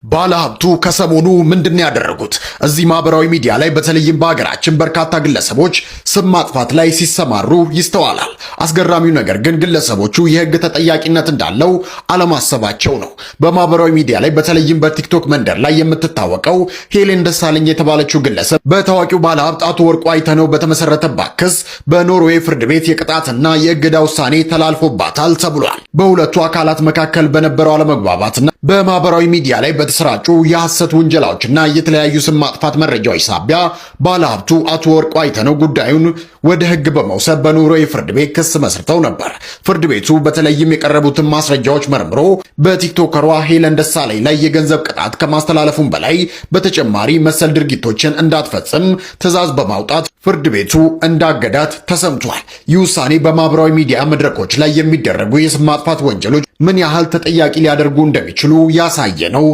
ባለሀብቱ ከሰሞኑ ምንድን ያደረጉት? እዚህ ማህበራዊ ሚዲያ ላይ በተለይም በሀገራችን በርካታ ግለሰቦች ስም ማጥፋት ላይ ሲሰማሩ ይስተዋላል። አስገራሚው ነገር ግን ግለሰቦቹ የህግ ተጠያቂነት እንዳለው አለማሰባቸው ነው። በማህበራዊ ሚዲያ ላይ በተለይም በቲክቶክ መንደር ላይ የምትታወቀው ሄለን ደሳለኝ የተባለችው ግለሰብ በታዋቂው ባለሀብት አቶ ወርቁ አይተነው በተመሰረተባት ክስ በኖርዌይ ፍርድ ቤት የቅጣትና የእገዳ ውሳኔ ተላልፎባታል ተብሏል። በሁለቱ አካላት መካከል በነበረው አለመግባባትና በማህበራዊ ሚዲያ ላይ በተሰራጩ የሐሰት ውንጀላዎችና የተለያዩ ስም ማጥፋት መረጃዎች ሳቢያ ባለሀብቱ አቶ ወርቁ አይተነው ጉዳዩን ወደ ህግ በመውሰድ በኖርዌይ ፍርድ ቤት ክስ መስርተው ነበር። ፍርድ ቤቱ በተለይም የቀረቡትን ማስረጃዎች መርምሮ በቲክቶከሯ ሄለን ደሳለኝ ላይ የገንዘብ ቅጣት ከማስተላለፉም በላይ በተጨማሪ መሰል ድርጊቶችን እንዳትፈጽም ትዕዛዝ በማውጣት ፍርድ ቤቱ እንዳገዳት ተሰምቷል። ይህ ውሳኔ በማህበራዊ ሚዲያ መድረኮች ላይ የሚደረጉ የስም ማጥፋት ወንጀሎች ምን ያህል ተጠያቂ ሊያደርጉ እንደሚችሉ ያሳየ ነው።